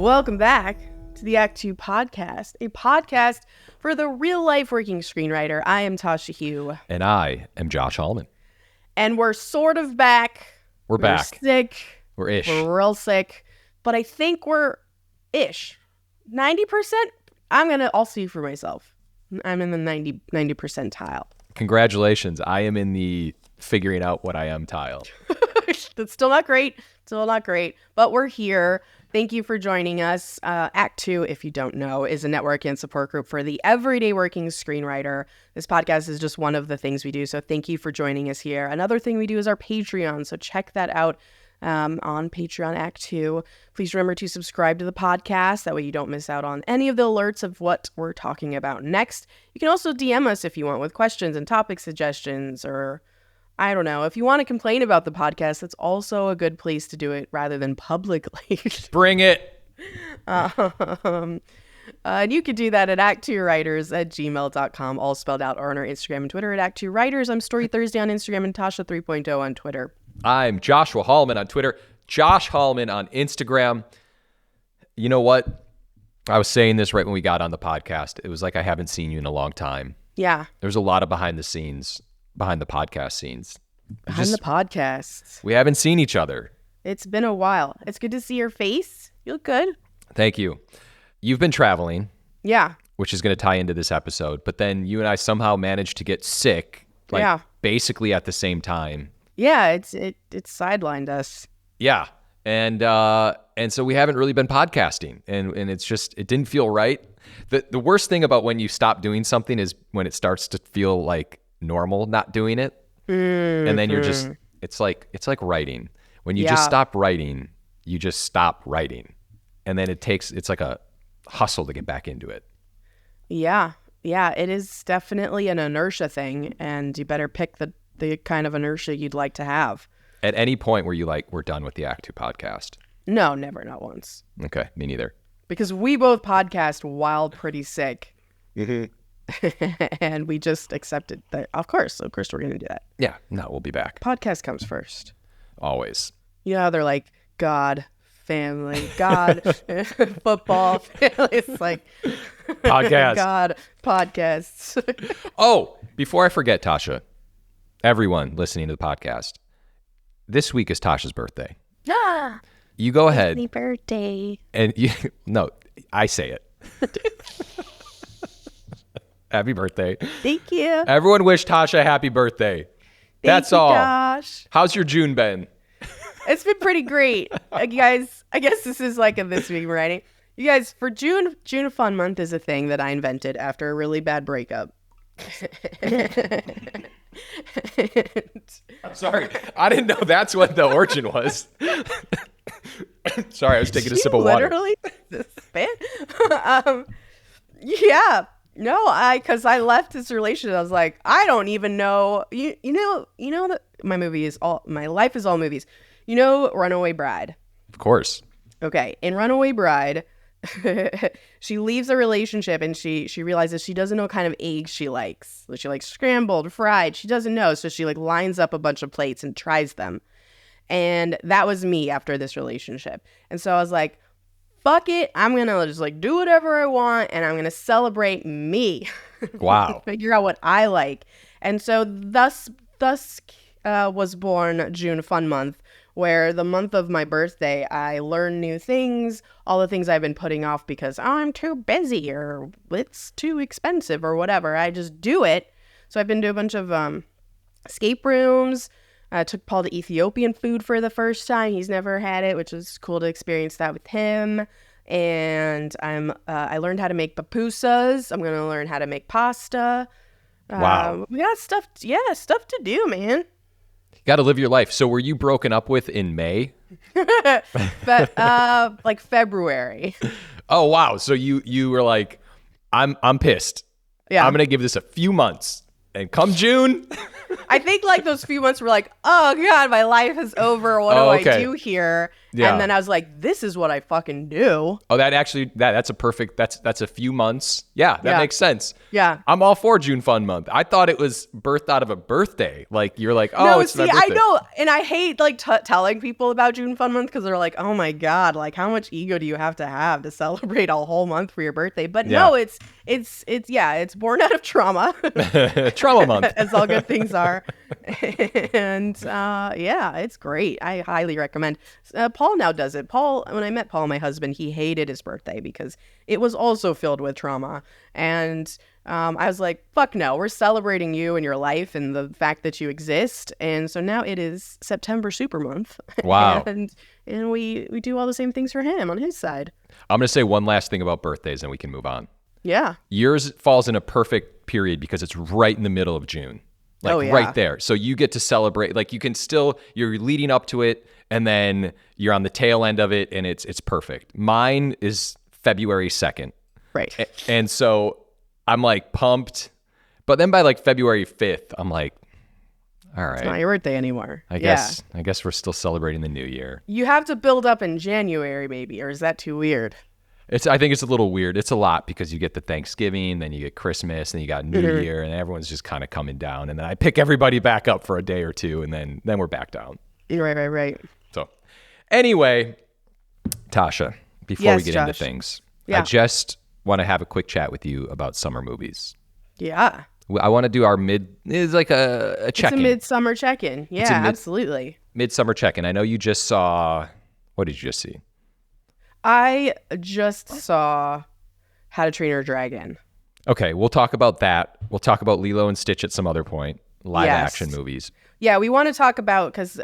Welcome back to the Act Two podcast, a podcast for the real-life working screenwriter. I am Tasha Hugh. And I am Josh Hallman. And we're sort of back. We're back. Sick. We're ish. We're real sick. But I think we're ish. 90%? I'll see for myself. I'm in the 90 percentile. Congratulations. I am in the figuring out what I am tile. That's still not great. But we're here. Thank you for joining us. Act Two, if you don't know, is a network and support group for the everyday working screenwriter. This podcast is just one of the things we do, so thank you for joining us here. Another thing we do is our Patreon, so check that out on Patreon Act Two. Please remember to subscribe to the podcast. That way you don't miss out on any of the alerts of what we're talking about next. You can also DM us if you want with questions and topic suggestions, or I don't know. If you want to complain about the podcast, that's also a good place to do it rather than publicly. Bring it. And you could do that at ActTwoWriters@gmail.com, all spelled out, or on our Instagram and Twitter at ActTwoWriters. I'm Story Thursday on Instagram and Tasha 3.0 on Twitter. I'm Joshua Hallman on Twitter. Josh Hallman on Instagram. You know what? I was saying this right when we got on the podcast. It was like I haven't seen you in a long time. Yeah. There's a lot of behind the podcast scenes. Behind the podcasts. We haven't seen each other. It's been a while. It's good to see your face. You look good. Thank you. You've been traveling. Yeah. Which is going to tie into this episode. But then you and I somehow managed to get sick, basically at the same time. Yeah, it sidelined us. Yeah. And so we haven't really been podcasting. And it's just, it didn't feel right. The worst thing about when you stop doing something is when it starts to feel like normal not doing it. And then you're just, it's like writing. When you just stop writing, you just stop writing. And then it's like a hustle to get back into it. Yeah, it is definitely an inertia thing, and you better pick the kind of inertia you'd like to have. At any point where you we're done with the Act Two podcast? No, never, not once. Okay, me neither. Because we both podcast while pretty sick. Mm-hmm. And we just accepted that, of course we're going to do that. Yeah, no, we'll be back. Podcast comes first. Always. You know how they're like, God, family, God, football, family. It's like podcast. God, podcasts. Oh, before I forget, Tasha, everyone listening to the podcast, this week is Tasha's birthday. Ah, you go ahead. Happy birthday. And no, I say it. Happy birthday. Thank you. Everyone wish Tasha a happy birthday. That's all. Josh. How's your June been? It's been pretty great. You guys, I guess this is like a this week writing. You guys, for June Fun Month is a thing that I invented after a really bad breakup. I'm sorry. I didn't know that's what the origin was. Sorry, I was taking a sip of water. Literally this bad? Yeah. No, because I left this relationship. I was like, I don't even know. You know that my life is all movies. You know Runaway Bride? Of course. Okay. In Runaway Bride, she leaves a relationship and she realizes she doesn't know what kind of eggs she likes. She likes scrambled, fried. She doesn't know. So she lines up a bunch of plates and tries them. And that was me after this relationship. And so I was like, fuck it. I'm going to just do whatever I want, and I'm going to celebrate me. Wow. Figure out what I like. And so thus was born June Fun Month, where the month of my birthday, I learn new things, all the things I've been putting off because I'm too busy or it's too expensive or whatever. I just do it. So I've been to a bunch of escape rooms. I took Paul to Ethiopian food for the first time. He's never had it, which was cool to experience that with him. And I learned how to make pupusas. I'm going to learn how to make pasta. Wow. We got stuff to do, man. Got to live your life. So were you broken up with in May? But like February. Oh, wow. So you were like, I'm pissed. Yeah. I'm going to give this a few months. And come June... I think those few months were like, oh God, my life is over. What do I do here? Yeah. And then I was like, this is what I fucking do. Oh, that's a perfect, that's a few months. Yeah, that makes sense. Yeah. I'm all for June Fun Month. I thought it was birthed out of a birthday. Like, you're like, oh, No, it's my see, birthday. I know, and I hate like telling people about June Fun Month because they're like, "Oh my god, like how much ego do you have to celebrate a whole month for your birthday?" But no, it's born out of trauma, Trauma month, as all good things are, and it's great. I highly recommend. Paul now does it. When I met Paul, my husband, he hated his birthday because it was also filled with trauma, and I was like, fuck no, we're celebrating you and your life and the fact that you exist. And so now it is September Super Month. Wow. and we do all the same things for him on his side. I'm going to say one last thing about birthdays and we can move on. Yeah. Yours falls in a perfect period because it's right in the middle of June. Like right there. So you get to celebrate. Like you're leading up to it and then you're on the tail end of it and it's perfect. Mine is February 2nd. Right. And so I'm like pumped. But then by like February 5th, I'm like, all right. It's not your birthday anymore. I guess we're still celebrating the new year. You have to build up in January maybe, or is that too weird? I think it's a little weird. It's a lot because you get the Thanksgiving, then you get Christmas, then you got New Year, and everyone's just kind of coming down. And then I pick everybody back up for a day or two, and then we're back down. Right. So anyway, Tasha, before we get into things, I just want to have a quick chat with you about summer movies. Yeah. I want to do our it's like a check-in. It's a midsummer check-in. Yeah, absolutely. Midsummer check-in. I know you just saw, what did you just see? I just saw How to Train Your Dragon. Okay, we'll talk about that. We'll talk about Lilo and Stitch at some other point. Live action movies. Yeah, we want to talk about, because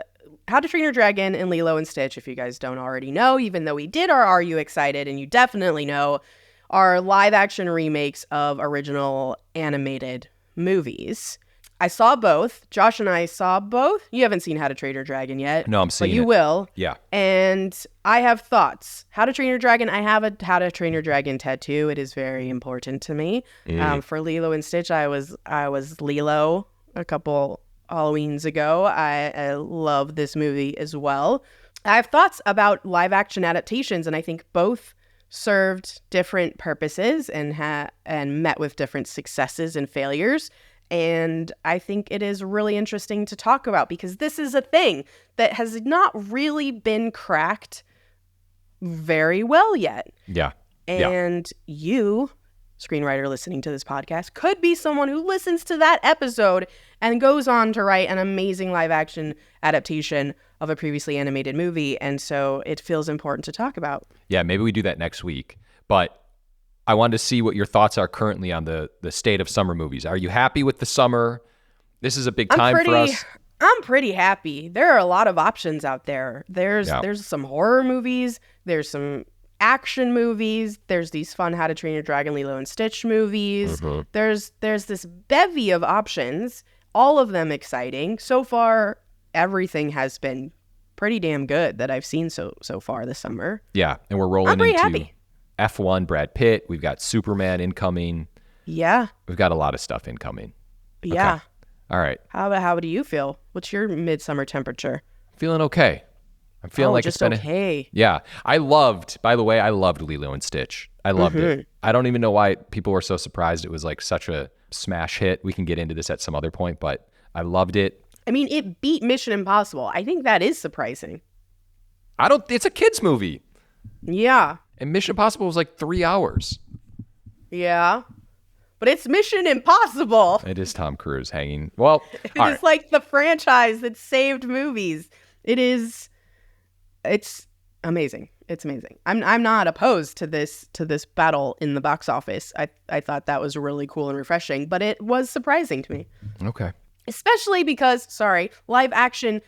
How to Train Your Dragon and Lilo and Stitch, if you guys don't already know, even though we did our Are You Excited, and you definitely know, are live action remakes of original animated movies. I saw both. Josh and I saw both. You haven't seen How to Train Your Dragon yet. No, I'm seeing it. But you will. Yeah. And I have thoughts. How to Train Your Dragon. I have a How to Train Your Dragon tattoo. It is very important to me. For Lilo and Stitch, I was Lilo a couple Halloweens ago. I love this movie as well. I have thoughts about live action adaptations, and I think both served different purposes and met with different successes and failures. And I think it is really interesting to talk about because this is a thing that has not really been cracked very well yet. Yeah. And you, screenwriter listening to this podcast, could be someone who listens to that episode and goes on to write an amazing live action adaptation of a previously animated movie. And so it feels important to talk about. Yeah, maybe we do that next week. But I wanted to see what your thoughts are currently on the state of summer movies. Are you happy with the summer? This is a big time for us. I'm pretty happy. There are a lot of options out there. There's some horror movies. There's some action movies. There's these fun How to Train Your Dragon, Lilo and Stitch movies. Mm-hmm. There's this bevy of options, all of them exciting. So far, everything has been pretty damn good that I've seen so far this summer. Yeah, and we're rolling into happy. F1, Brad Pitt. We've got Superman incoming. Yeah. We've got a lot of stuff incoming. Yeah. Okay. All right. How do you feel? What's your midsummer temperature? Feeling okay. I'm feeling like just it's been okay. Yeah. By the way, I loved Lilo and Stitch. I loved it. I don't even know why people were so surprised it was like such a smash hit. We can get into this at some other point, but I loved it. I mean, it beat Mission Impossible. I think that is surprising. It's a kid's movie. Yeah. And Mission Impossible was like 3 hours. Yeah. But it's Mission Impossible. It is Tom Cruise hanging. Well, it's like the franchise that saved movies. It's amazing. It's amazing. I'm not opposed to this battle in the box office. I thought that was really cool and refreshing, but it was surprising to me. Okay. Especially because, live action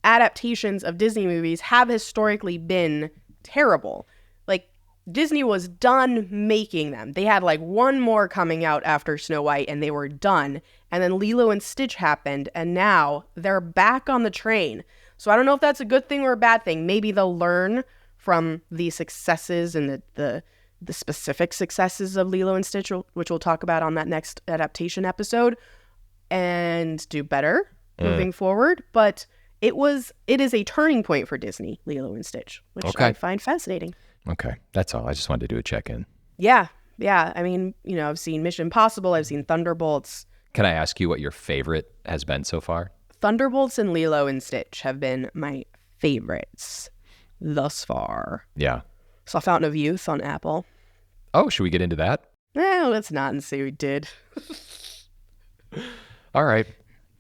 adaptations of Disney movies have historically been terrible. Like, Disney was done making them. They had like one more coming out after Snow White and they were done. And then Lilo and Stitch happened and now they're back on the train. So I don't know if that's a good thing or a bad thing. Maybe they'll learn from the successes and the specific successes of Lilo and Stitch, which we'll talk about on that next adaptation episode, and do better moving forward. But it is a turning point for Disney, Lilo and Stitch, which I find fascinating. Okay. That's all. I just wanted to do a check-in. Yeah. Yeah. I mean, I've seen Mission Impossible. I've seen Thunderbolts. Can I ask you what your favorite has been so far? Thunderbolts and Lilo and Stitch have been my favorites thus far. Yeah. Saw Fountain of Youth on Apple. Oh, should we get into that? No, let's not and say we did. All right.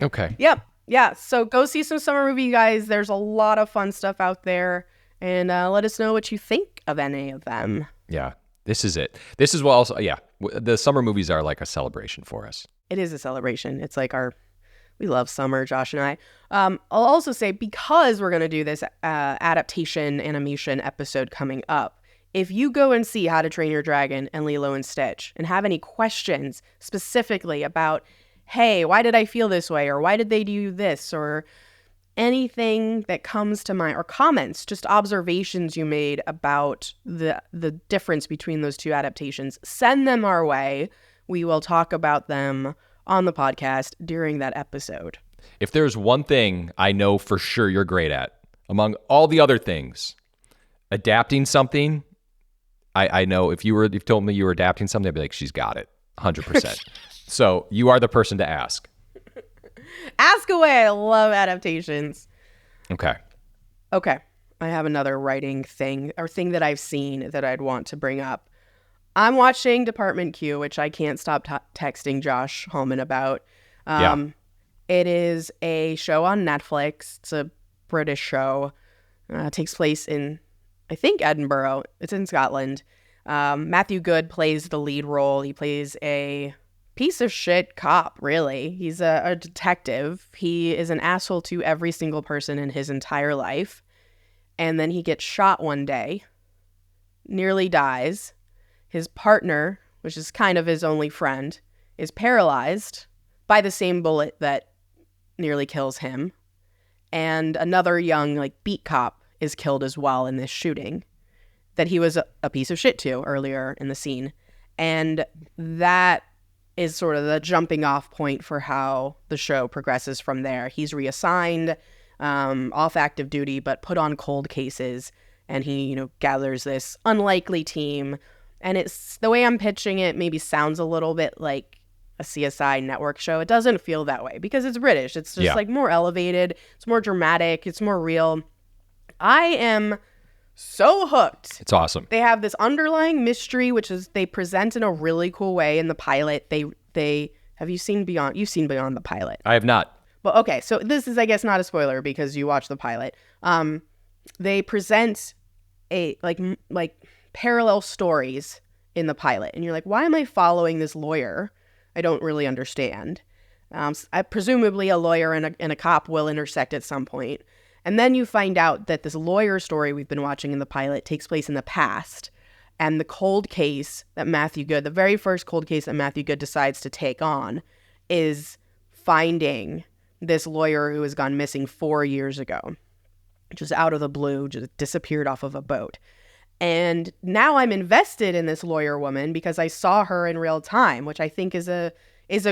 Okay. Yep. Yeah. So go see some summer movie, guys. There's a lot of fun stuff out there. And let us know what you think of any of them. Yeah. This is it. This is what also, yeah. The summer movies are like a celebration for us. It is a celebration. It's like we love summer, Josh and I. I'll also say, because we're going to do this adaptation animation episode coming up, if you go and see How to Train Your Dragon and Lilo and Stitch and have any questions specifically about, hey, why did I feel this way? Or why did they do this? Or anything that comes to mind, or comments, just observations you made about the difference between those two adaptations, send them our way. We will talk about them on the podcast during that episode. If there's one thing I know for sure you're great at, among all the other things, adapting something, I know if you've told me you were adapting something, I'd be like, she's got it, 100%. So you are the person to ask. Ask away. I love adaptations. Okay. I have another writing thing that I've seen that I'd want to bring up. I'm watching Department Q, which I can't stop texting Josh Hallman about. It is a show on Netflix. It's a British show. It takes place in, I think, Edinburgh. It's in Scotland. Matthew Goode plays the lead role. He plays a piece of shit cop, really. He's a detective. He is an asshole to every single person in his entire life. And then he gets shot one day, nearly dies. His partner, which is kind of his only friend, is paralyzed by the same bullet that nearly kills him. And another young, beat cop is killed as well in this shooting that he was a piece of shit to earlier in the scene. And that is sort of the jumping off point for how the show progresses from there. He's reassigned off active duty, but put on cold cases, and he, gathers this unlikely team. And it's the way I'm pitching it maybe sounds a little bit like a CSI network show. It doesn't feel that way because it's British. It's just more elevated. It's more dramatic. It's more real. I am so hooked. It's awesome. They have this underlying mystery, which is they present in a really cool way in the pilot. They have you seen Beyond? You've seen Beyond the pilot. I have not. Well, okay. So this is, I guess, not a spoiler because you watched the pilot. They present a like parallel stories in the pilot, and you're like, why am I following this lawyer? I don't really understand. Presumably a lawyer and a cop will intersect at some point. And then you find out that this lawyer story we've been watching in the pilot takes place in the past. And the cold case that the very first cold case that Matthew Goode decides to take on is finding this lawyer who has gone missing 4 years ago. Just out of the blue, just disappeared off of a boat. And now I'm invested in this lawyer woman because I saw her in real time, which I think is a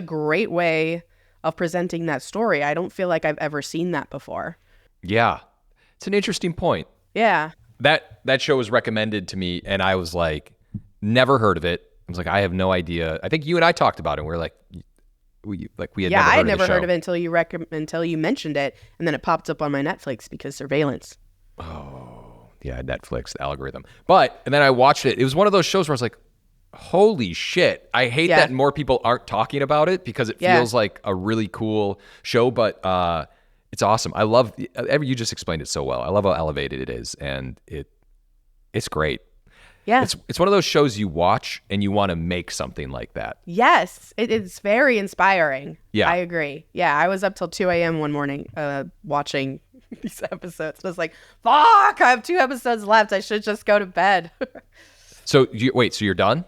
great way of presenting that story. I don't feel like I've ever seen that before. Yeah. It's an interesting point. Yeah. That show was recommended to me, and I was like, never heard of it. I was like, I have no idea. I think you and I talked about it, and we were like, we had I had never heard of it until you mentioned it, and then it popped up on my Netflix because surveillance. Oh, yeah, Netflix, the algorithm. And then I watched it. It was one of those shows where I was like, holy shit. I hate that more people aren't talking about it because it feels like a really cool show, but it's awesome. I love you just explained it so well. I love how elevated it is, and it's great. Yeah. It's one of those shows you watch and you want to make something like that. Yes. It's very inspiring. Yeah. I agree. Yeah. I was up till 2 a.m. one morning watching these episodes. I was like, fuck, I have 2 episodes left. I should just go to bed. So you're done?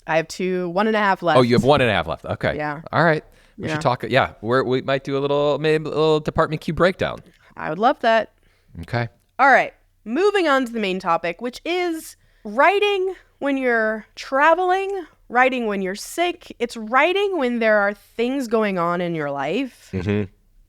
I have 1.5 left. Oh, you have 1.5 left. Okay. Yeah. All right. We should talk. Yeah. We might do maybe a little Department Q breakdown. I would love that. Okay. All right. Moving on to the main topic, which is writing when you're traveling, writing when you're sick. It's writing when there are things going on in your life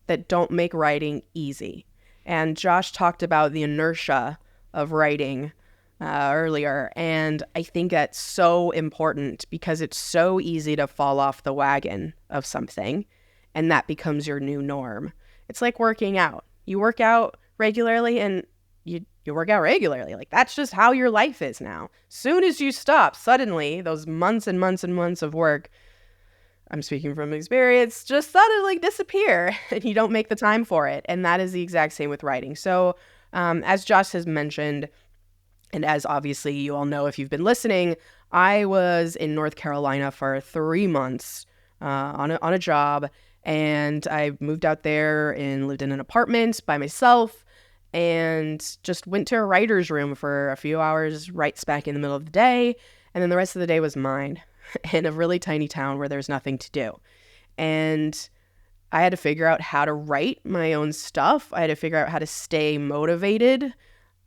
that don't make writing easy. And Josh talked about the inertia of writing earlier. And I think that's so important because it's so easy to fall off the wagon of something, and that becomes your new norm. It's like working out. You work out regularly and you work out regularly. Like, that's just how your life is now. Soon as you stop, suddenly those months and months and months of work, I'm speaking from experience, just suddenly disappear and you don't make the time for it. And that is the exact same with writing. So as Josh has mentioned, and as obviously you all know if you've been listening, I was in North Carolina for 3 months on a job. And I moved out there and lived in an apartment by myself and just went to a writer's room for a few hours right smack in the middle of the day. And then the rest of the day was mine in a really tiny town where there's nothing to do. And I had to figure out how to write my own stuff. I had to figure out how to stay motivated.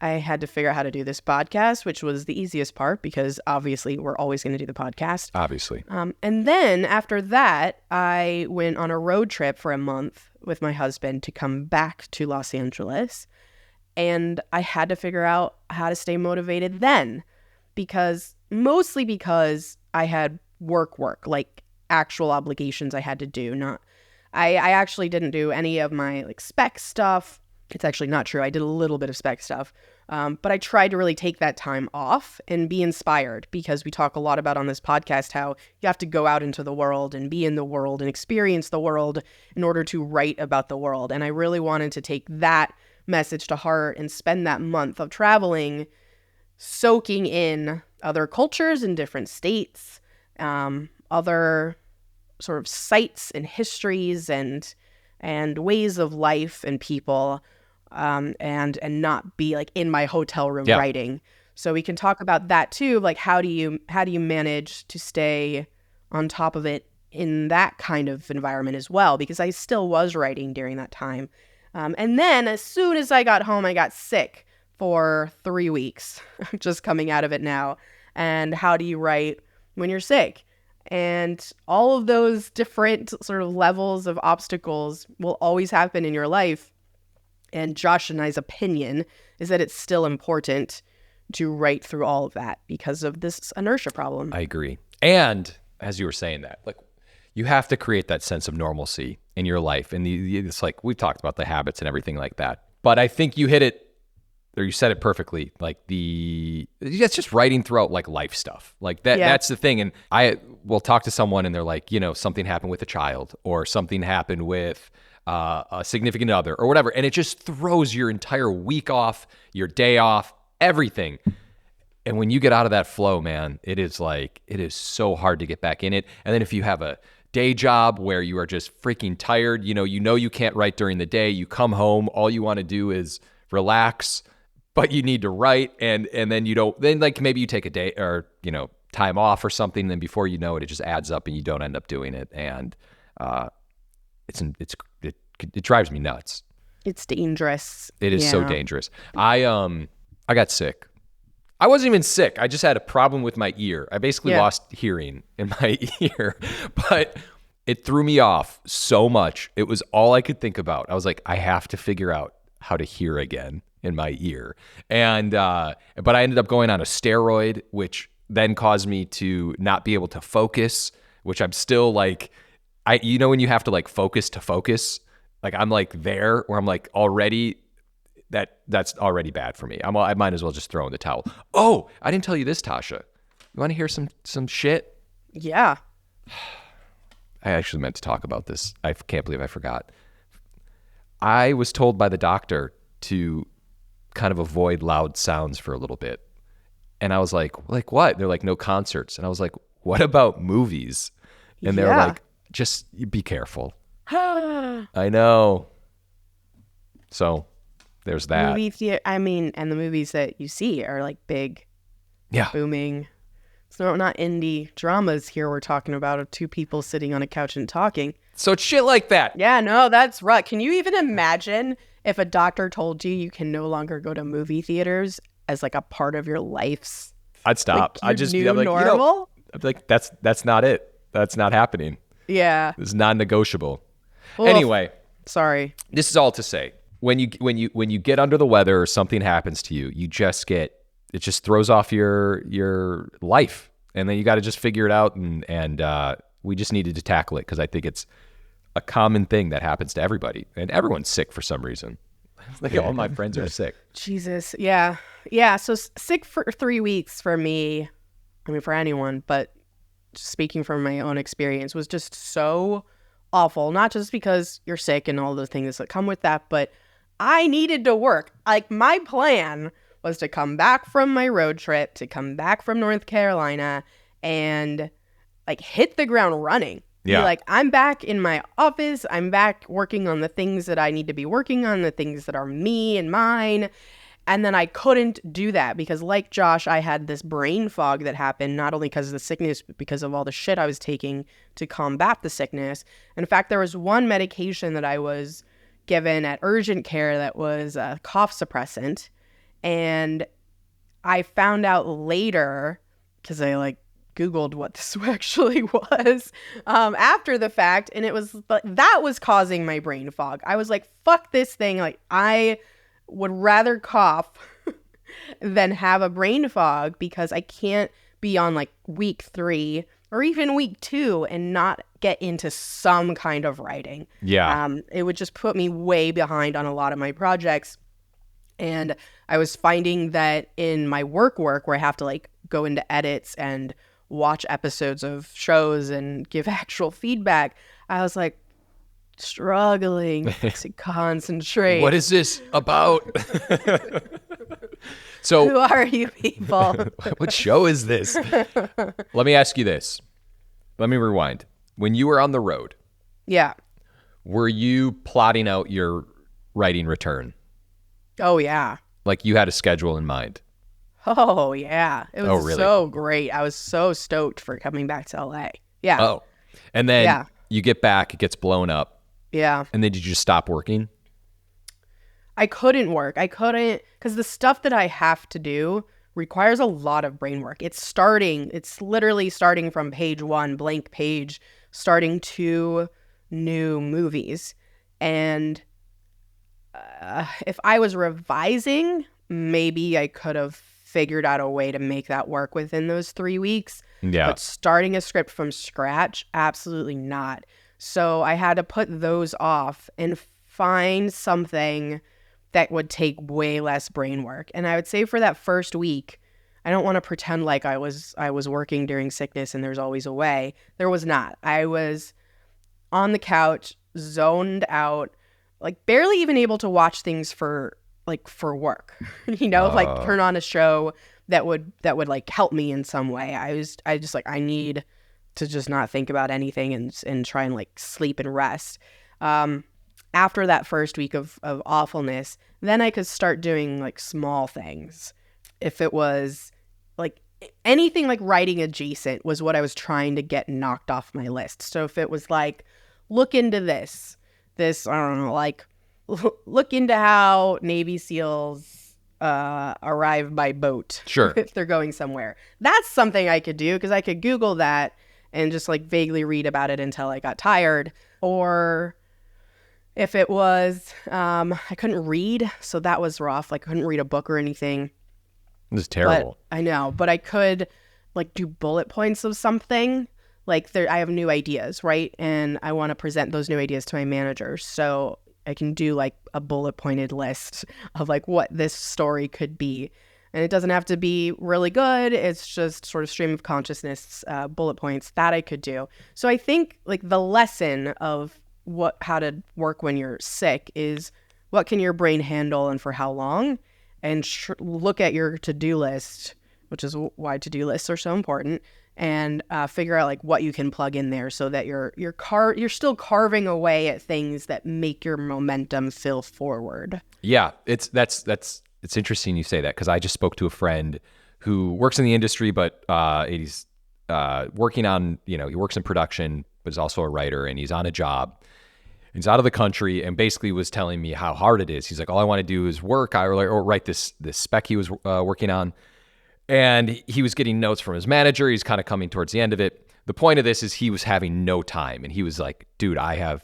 I had to figure out how to do this podcast, which was the easiest part because obviously we're always going to do the podcast. Obviously. And then after that, I went on a road trip for a month with my husband to come back to Los Angeles. And I had to figure out how to stay motivated then mostly because I had work, like actual obligations I had to do. I actually didn't do any of my like spec stuff. It's actually not true. I did a little bit of spec stuff, but I tried to really take that time off and be inspired because we talk a lot about on this podcast how you have to go out into the world and be in the world and experience the world in order to write about the world. And I really wanted to take that message to heart and spend that month of traveling, soaking in other cultures in different states, other sort of sites and histories and ways of life and people, and not be like in my hotel room writing. So we can talk about that too. Like, how do you manage to stay on top of it in that kind of environment as well? Because I still was writing during that time. And then as soon as I got home, I got sick for 3 weeks. I'm just coming out of it now. And how do you write when you're sick? And all of those different sort of levels of obstacles will always happen in your life. And Josh and I's opinion is that it's still important to write through all of that because of this inertia problem. I agree. And as you were saying that, like, you have to create that sense of normalcy in your life. And it's like, we've talked about the habits and everything like that. But I think you hit it, or you said it perfectly. Like it's just writing throughout like life stuff. Like that's the thing. And I will talk to someone and they're like, something happened with a child or something happened with a significant other or whatever. And it just throws your entire week off, your day off, everything. And when you get out of that flow, man, it is so hard to get back in it. And then if you have a day job where you are just freaking tired, you can't write during the day, you come home, all you want to do is relax, but you need to write. And then like maybe you take a day or, time off or something. Then before you know it, it just adds up and you don't end up doing it. And it drives me nuts. It's dangerous. It is so dangerous. I got sick. I wasn't even sick. I just had a problem with my ear. I basically lost hearing in my ear, but it threw me off so much. It was all I could think about. I was like, I have to figure out how to hear again in my ear. And, but I ended up going on a steroid, which then caused me to not be able to focus, which I'm still like, when you have to like focus to focus, like I'm like there where I'm like already, that's already bad for me. I might as well just throw in the towel. Oh, I didn't tell you this, Tasha. You want to hear some shit? Yeah. I actually meant to talk about this. I can't believe I forgot. I was told by the doctor to kind of avoid loud sounds for a little bit. And I was like what? They're like, no concerts. And I was like, what about movies? And they're like, just be careful. I know. So there's that. And the movies that you see are like big, booming. It's not indie dramas here we're talking about of two people sitting on a couch and talking. So it's shit like that. Yeah, no, that's right. Can you even imagine if a doctor told you can no longer go to movie theaters as like a part of your life's? I'd stop. Like, I'd just be like, normal? I'd be like, that's not it. That's not happening. Yeah. It's non-negotiable. Well, anyway. Sorry. This is all to say, when you get under the weather or something happens to you, it just throws off your life, and then you got to just figure it out. And we just needed to tackle it because I think it's a common thing that happens to everybody, and everyone's sick for some reason. Like all my friends are sick. Jesus. Yeah. So sick for 3 weeks for me, I mean, for anyone, but speaking from my own experience, was just so awful. Not just because you're sick and all the things that come with that, but I needed to work. Like, my plan was to come back from my road trip, to come back from North Carolina and like hit the ground running. Yeah. Be like, I'm back in my office. I'm back working on the things that I need to be working on, the things that are me and mine. And then I couldn't do that because, like Josh, I had this brain fog that happened, not only because of the sickness, but because of all the shit I was taking to combat the sickness. In fact, there was one medication that I was given at urgent care that was a cough suppressant. And I found out later, because I like Googled what this actually was after the fact, and it was that was causing my brain fog. I was like, fuck this thing. Like, I would rather cough than have a brain fog because I can't be on like week 3 or even week 2 and not get into some kind of writing. Yeah. It would just put me way behind on a lot of my projects. And I was finding that in my work where I have to like go into edits and watch episodes of shows and give actual feedback, I was like struggling to concentrate. What is this about? So who are you people? What show is this? Let me ask you this. Let me rewind. When you were on the road, Yeah. were you plotting out your writing return? Oh, yeah. Like you had a schedule in mind? Oh, yeah. It was really? so great. I was so stoked for coming back to LA. Yeah. Oh. And then you get back, it gets blown up. Yeah. And then did you just stop working? I couldn't work. I couldn't, because the stuff that I have to do requires a lot of brain work. It's literally starting from page 1, blank page, starting 2 new movies. And if I was revising, maybe I could have figured out a way to make that work within those 3 weeks. Yeah. But starting a script from scratch, absolutely not. So I had to put those off and find something that would take way less brain work. And I would say for that first week, I don't want to pretend like I was working during sickness and there's always a way. There was not. I was on the couch, zoned out, like barely even able to watch things for work. Like turn on a show that would like help me in some way. I need to just not think about anything and try and like sleep and rest. After that first week of awfulness, then I could start doing like small things. If it was like anything like writing adjacent was what I was trying to get knocked off my list. So if it was like, look into this, I don't know, like look into how Navy SEALs arrive by boat. Sure. If they're going somewhere. That's something I could do because I could Google that and just like vaguely read about it until I got tired. Or if it was, I couldn't read, so that was rough. Like I couldn't read a book or anything. This is terrible. I know, but I could like do bullet points of something. Like I have new ideas, right? And I want to present those new ideas to my managers. So I can do like a bullet pointed list of like what this story could be. And it doesn't have to be really good. It's just sort of stream of consciousness, bullet points that I could do. So I think like the lesson of how to work when you're sick is what can your brain handle and for how long, and look at your to-do list, which is why to-do lists are so important, and figure out like what you can plug in there so that you're still carving away at things that make your momentum fill forward. Yeah, it's interesting you say that because I just spoke to a friend who works in the industry, but he's working on, he works in production, but is also a writer, and he's on a job. He's out of the country and basically was telling me how hard it is. He's like, all I want to do is work or write this spec he was working on. And he was getting notes from his manager. He's kind of coming towards the end of it. The point of this is he was having no time. And he was like, dude, I'm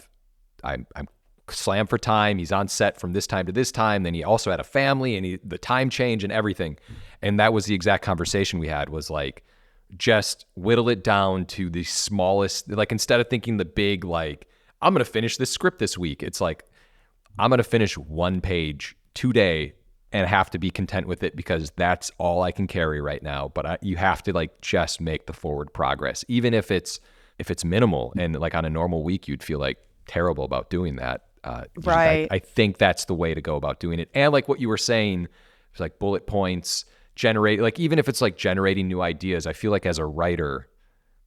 slammed for time. He's on set from this time to this time. Then he also had a family and the time change and everything. And that was the exact conversation we had, was like, just whittle it down to the smallest, like instead of thinking the big, like, I'm going to finish this script this week. It's like, I'm going to finish 1 page today and have to be content with it because that's all I can carry right now. But you have to like just make the forward progress, even if it's minimal. And like on a normal week, you'd feel like terrible about doing that. Right. I think that's the way to go about doing it. And like what you were saying, it's like bullet points, generate, like even if it's like generating new ideas, I feel like as a writer,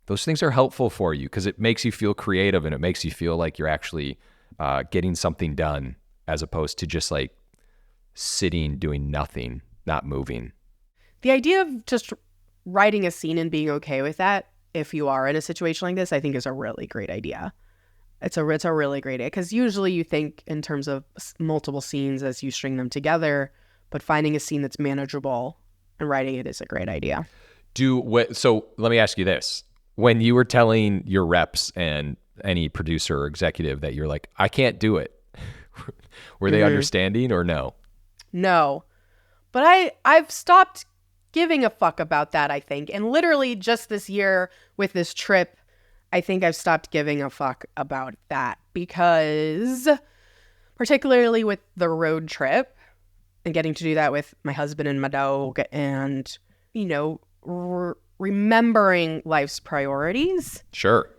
those things are helpful for you because it makes you feel creative and it makes you feel like you're actually getting something done, as opposed to just like sitting, doing nothing, not moving. The idea of just writing a scene and being okay with that, if you are in a situation like this, I think is a really great idea. It's a really great idea because usually you think in terms of multiple scenes as you string them together, but finding a scene that's manageable and writing it is a great idea. So let me ask you this. When you were telling your reps and any producer or executive that you're like, I can't do it, were they understanding or no? No. But I've stopped giving a fuck about that, I think. And literally just this year with this trip, I think I've stopped giving a fuck about that because particularly with the road trip and getting to do that with my husband and my dog and, you know, remembering life's priorities. Sure.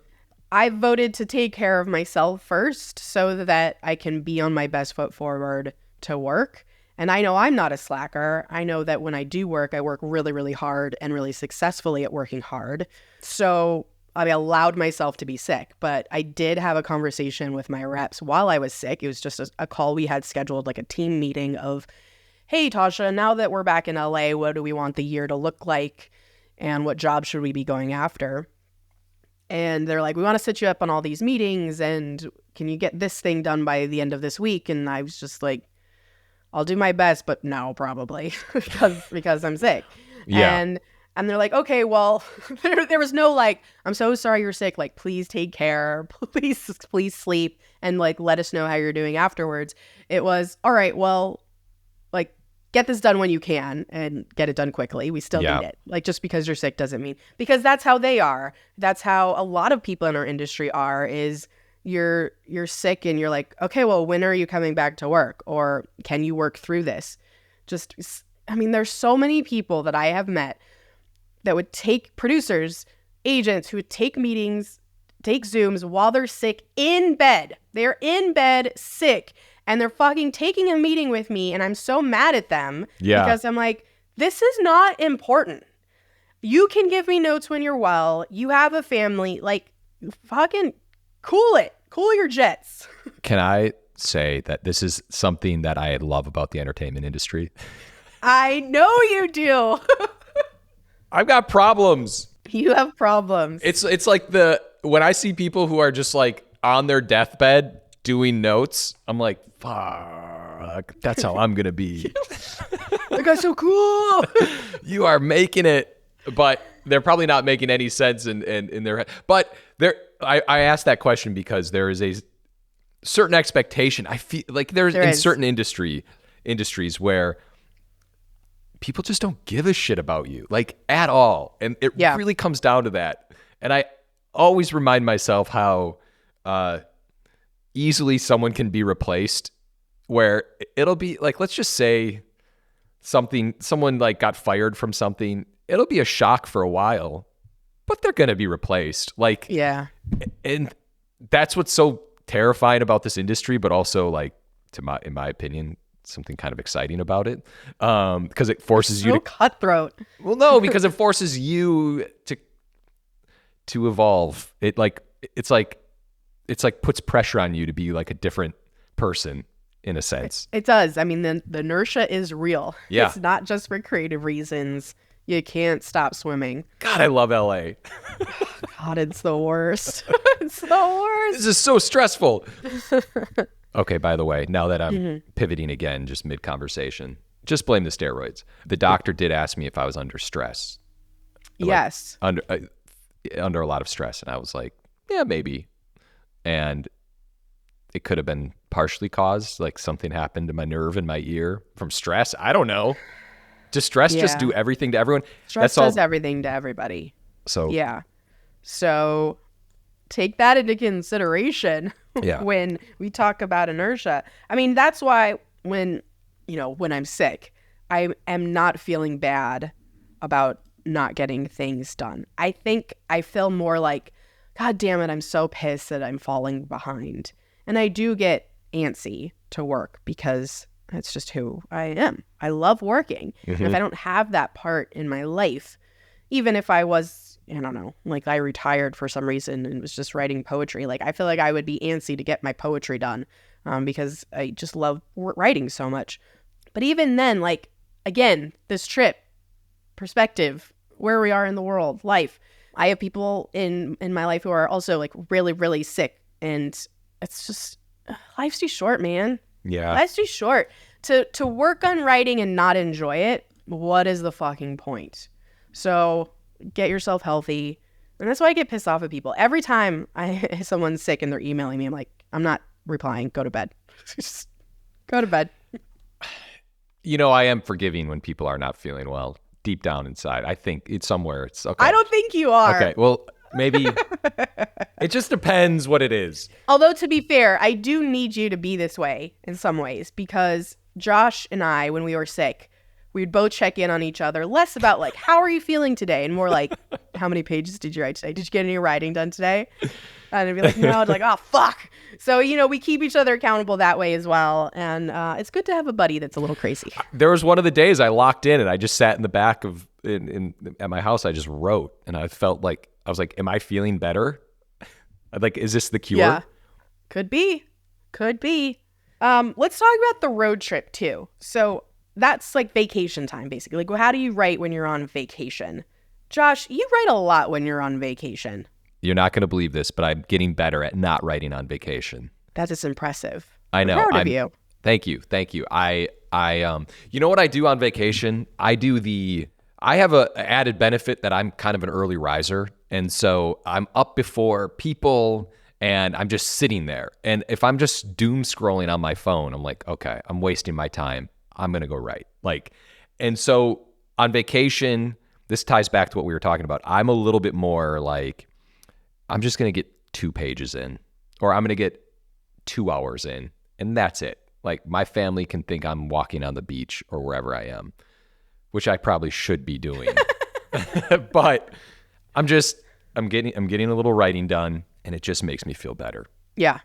I voted to take care of myself first so that I can be on my best foot forward to work. And I know I'm not a slacker. I know that when I do work, I work really, really hard and really successfully at working hard. So I allowed myself to be sick, but I did have a conversation with my reps while I was sick. It was just a call we had scheduled, like a team meeting of, hey, Tasha, now that we're back in LA, what do we want the year to look like? And what job should we be going after? And they're like, we want to set you up on all these meetings and can you get this thing done by the end of this week? And I was just like, I'll do my best, but no, probably because I'm sick. Yeah. And they're like, okay, well, there was no like, I'm so sorry you're sick. Like, please take care. Please sleep. And like, let us know how you're doing afterwards. It was, all right, well, like, get this done when you can and get it done quickly. We still need it. Like, just because you're sick doesn't mean, because that's how they are. That's how a lot of people in our industry are, is you're sick and you're like, okay, well, when are you coming back to work? Or can you work through this? I mean, there's so many people that I have met that would take producers, agents who would take meetings, take Zooms while they're sick in bed. They're in bed sick and they're fucking taking a meeting with me. And I'm so mad at them because I'm like, this is not important. You can give me notes when you're well. You have a family. Like, fucking cool it. Cool your jets. Can I say that this is something that I love about the entertainment industry? I know you do. I've got problems. You have problems. It's like when I see people who are just like on their deathbed doing notes, I'm like, fuck, that's how I'm going to be. That guy's so cool. You are making it, but they're probably not making any sense in their head. But I asked that question because there is a certain expectation. I feel like there's in certain industries where people just don't give a shit about you, like, at all. And it really comes down to that. And I always remind myself how easily someone can be replaced, where it'll be like, let's just say someone like got fired from something. It'll be a shock for a while, but they're going to be replaced. Like, yeah. And that's what's so terrifying about this industry, but also, like, in my opinion, something kind of exciting about it, because it forces you to cutthroat. Well, no, because it forces you to evolve. It's like puts pressure on you to be like a different person in a sense. It does. I mean, the inertia is real. Yeah. It's not just for creative reasons. You can't stop swimming. God, I love LA. God, it's the worst. It's the worst. This is so stressful. Okay, by the way, now that I'm pivoting again, just mid-conversation, just blame the steroids. The doctor did ask me if I was under stress. Yes. Under a lot of stress. And I was like, yeah, maybe. And it could have been partially caused, like something happened to my nerve in my ear from stress. I don't know. Does stress just do everything to everyone? Stress does everything to everybody. So yeah. So take that into consideration when we talk about inertia. I mean, that's why when I'm sick, I am not feeling bad about not getting things done. I think I feel more like, God damn it, I'm so pissed that I'm falling behind. And I do get antsy to work because that's just who I am. I love working. And if I don't have that part in my life, even if I was, I don't know, like I retired for some reason and was just writing poetry, like I feel like I would be antsy to get my poetry done because I just love writing so much. But even then, like, again, this trip, perspective, where we are in the world, life. I have people in my life who are also like really, really sick. And it's just, life's too short, man. Yeah. Life's too short. To work on writing and not enjoy it, what is the fucking point? So get yourself healthy. And that's why I get pissed off at people. Every time someone's sick and they're emailing me, I'm like, I'm not replying. Go to bed. Just go to bed. I am forgiving when people are not feeling well. Deep down inside, I think it's somewhere. It's okay. I don't think you are. Okay, well, maybe it just depends what it is. Although, to be fair, I do need you to be this way in some ways because Josh and I, when we were sick, we'd both check in on each other, less about like, how are you feeling today? And more like, how many pages did you write today? Did you get any writing done today? And I'd be like, no. I'd be like, oh, fuck. So, we keep each other accountable that way as well. And it's good to have a buddy that's a little crazy. There was one of the days I locked in and I just sat in the back of at my house. I just wrote and I felt like, I was like, am I feeling better? Like, is this the cure? Yeah, could be. Let's talk about the road trip too. So that's like vacation time, basically. Like, how do you write when you're on vacation? Josh, you write a lot when you're on vacation. You're not going to believe this, but I'm getting better at not writing on vacation. That is impressive. I know. I'm proud of you. Thank you. I you know what I do on vacation? I have a added benefit that I'm kind of an early riser. And so I'm up before people and I'm just sitting there. And if I'm just doom scrolling on my phone, I'm like, okay, I'm wasting my time. I'm going to go write. And so on vacation, this ties back to what we were talking about. I'm a little bit more like, I'm just going to get 2 pages in, or I'm going to get 2 hours in, and that's it. Like, my family can think I'm walking on the beach or wherever I am, which I probably should be doing. But I'm getting a little writing done, and it just makes me feel better. Yeah.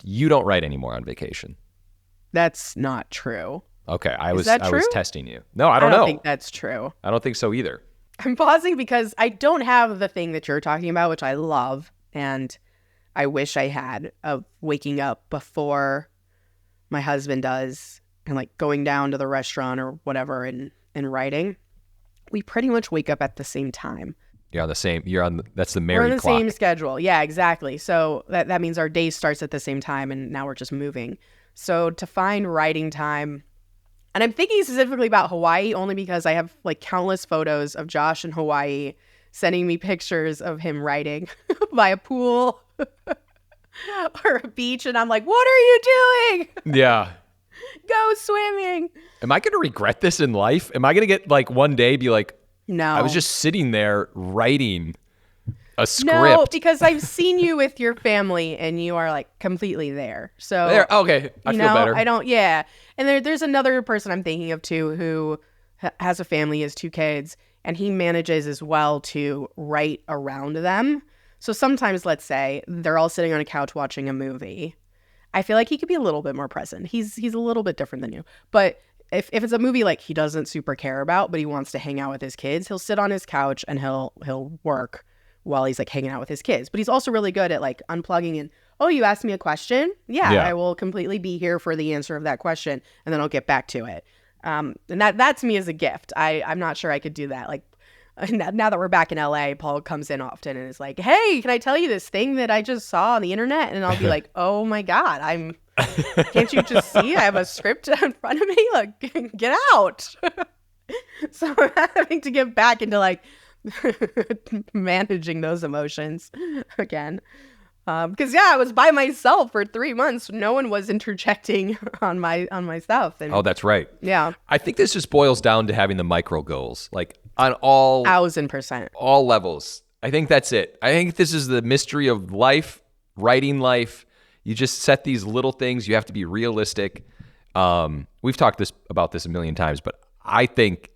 You don't write anymore on vacation. That's not true. Okay, I Is was that true? testing you. No, I don't know. I don't think that's true. I don't think so either. I'm pausing because I don't have the thing that you're talking about, which I love, and I wish I had, of waking up before my husband does and like going down to the restaurant or whatever and writing. We pretty much wake up at the same time. That's the married We're on the clock. same schedule. Yeah, exactly. So that means our day starts at the same time and now we're just moving. So to find writing time, and I'm thinking specifically about Hawaii only because I have like countless photos of Josh in Hawaii sending me pictures of him writing by a pool or a beach. And I'm like, what are you doing? Yeah. Go swimming. Am I going to regret this in life? Am I going to get like one day be like, no, I was just sitting there writing a script? No, because I've seen you with your family and you are like completely there. So there, okay, I feel better. And there's another person I'm thinking of too who has a family, has 2 kids, and he manages as well to write around them. So sometimes, let's say they're all sitting on a couch watching a movie. I feel like he could be a little bit more present. He's a little bit different than you. But if it's a movie like he doesn't super care about, but he wants to hang out with his kids, he'll sit on his couch and he'll work while he's like hanging out with his kids. But he's also really good at like unplugging and, oh, you asked me a question? Yeah, I will completely be here for the answer of that question, and then I'll get back to it. And that to me is a gift. I'm not sure I could do that. Like, now that we're back in LA, Paul comes in often and is like, hey, can I tell you this thing that I just saw on the internet? And I'll be like, oh my God, can't you just see I have a script in front of me? Like, get out. So I'm having to get back into like managing those emotions again. Because I was by myself for 3 months. No one was interjecting on my stuff. And, Oh, that's right. yeah, I think this just boils down to having the micro goals, like on all 1,000%. all levels. I think that's it. I think this is the mystery of life, writing life. You just set these little things. You have to be realistic. We've talked about this a million times, but I think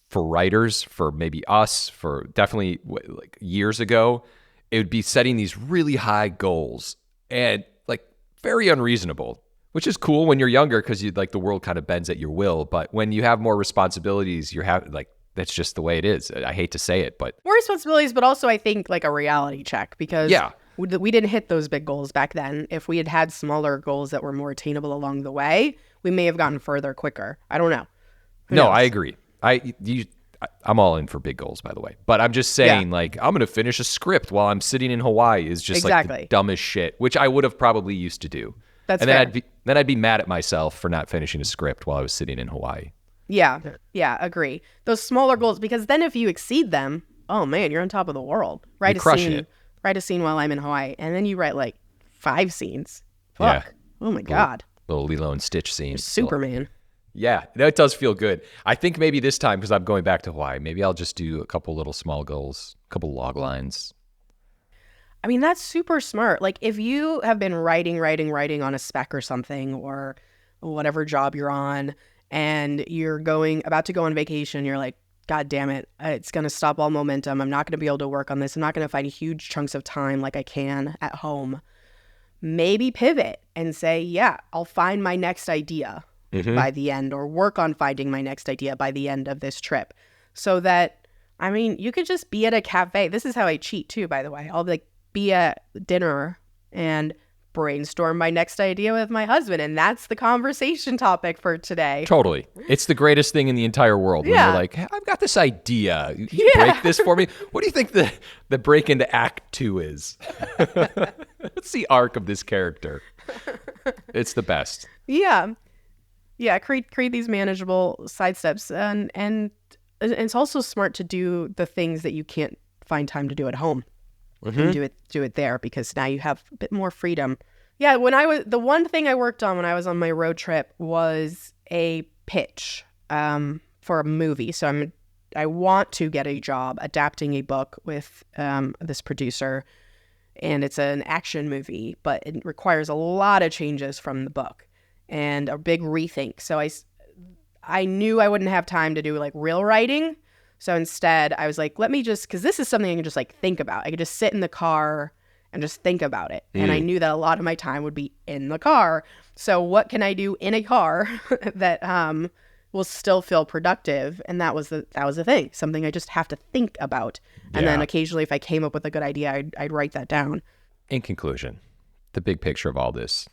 for writers, for maybe us, for definitely like years ago, it would be setting these really high goals and like very unreasonable, which is cool when you're younger because you like the world kind of bends at your will. But when you have more responsibilities, that's just the way it is. I hate to say it, but More responsibilities, but also I think like a reality check because Yeah. we didn't hit those big goals back then. If we had had smaller goals that were more attainable along the way, we may have gotten further quicker. I don't know. Who no, knows? I agree. I'm all in for big goals, by the way. But I'm just saying, like, I'm going to finish a script while I'm sitting in Hawaii is just like the dumbest shit, which I would have probably used to do. That's and fair. then I'd be mad at myself for not finishing a script while I was sitting in Hawaii. Yeah, agree. Those smaller goals, because then if you exceed them, oh man, you're on top of the world. You're crushing it. Write a scene while I'm in Hawaii, and then you write like 5 scenes. Fuck. Yeah. Oh my God. Little Lilo and Stitch scene. Superman. Yeah, that does feel good. I think maybe this time, because I'm going back to Hawaii, maybe I'll just do a couple little small goals, a couple log lines. I mean, that's super smart. Like if you have been writing on a spec or something or whatever job you're on and you're about to go on vacation, you're like, God damn it, it's going to stop all momentum. I'm not going to be able to work on this. I'm not going to find huge chunks of time like I can at home. Maybe pivot and say, yeah, I'll find my next idea by the end or work on finding my next idea by the end of this trip. So that, I mean, you could just be at a cafe. This is how I cheat too, by the way. I'll like be at dinner and brainstorm my next idea with my husband. And that's the conversation topic for today. Totally. It's the greatest thing in the entire world. When you're like, hey, I've got this idea. You break this for me. What do you think the break into Act 2 is? What's the arc of this character? It's the best. Yeah. Create these manageable side steps. And it's also smart to do the things that you can't find time to do at home. And do it there because now you have a bit more freedom. Yeah, the one thing I worked on when I was on my road trip was a pitch for a movie. So I want to get a job adapting a book with this producer, and it's an action movie, but it requires a lot of changes from the book and a big rethink. So I knew I wouldn't have time to do like real writing. So instead, I was like, let me just, because this is something I can just like think about. I could just sit in the car and just think about it. And I knew that a lot of my time would be in the car. So what can I do in a car that will still feel productive? And that was the thing, something I just have to think about. And then occasionally, if I came up with a good idea, I'd write that down. In conclusion, the big picture of all this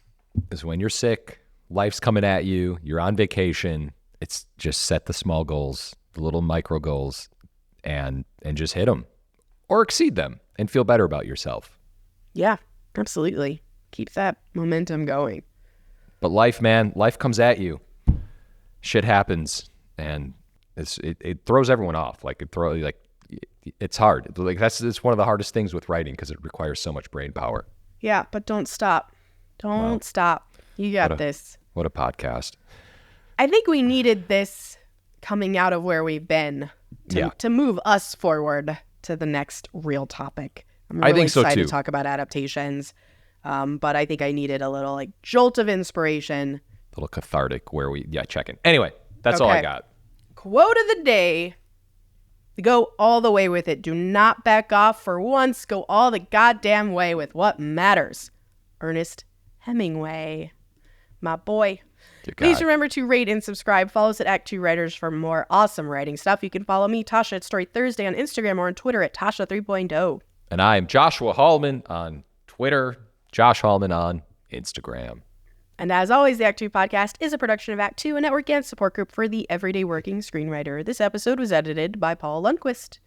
is when you're sick, life's coming at you, you're on vacation, it's just set the small goals, the little micro goals, and just hit them or exceed them and feel better about yourself. Yeah, absolutely. Keep that momentum going. But life, man, life comes at you. Shit happens, and it throws everyone off. It's hard. Like it's one of the hardest things with writing because it requires so much brain power. Yeah, but don't stop. Don't stop. You got this. What a podcast. I think we needed this coming out of where we've been to move us forward to the next real topic. I'm really think so excited too. to talk about adaptations, but I think I needed a little like jolt of inspiration. A little cathartic check in. Anyway, that's all I got. Quote of the day. Go all the way with it. Do not back off for once. Go all the goddamn way with what matters. Ernest Hemingway. My boy. Please remember to rate and subscribe. Follow us at ActTwoWriters for more awesome writing stuff. You can follow me, Tasha, at Story Thursday on Instagram or on Twitter at Tasha 3.0. And I am Joshua Hallman on Twitter, Josh Hallman on Instagram. And as always, the Act 2 podcast is a production of Act 2, a network and support group for the everyday working screenwriter. This episode was edited by Paul Lundquist.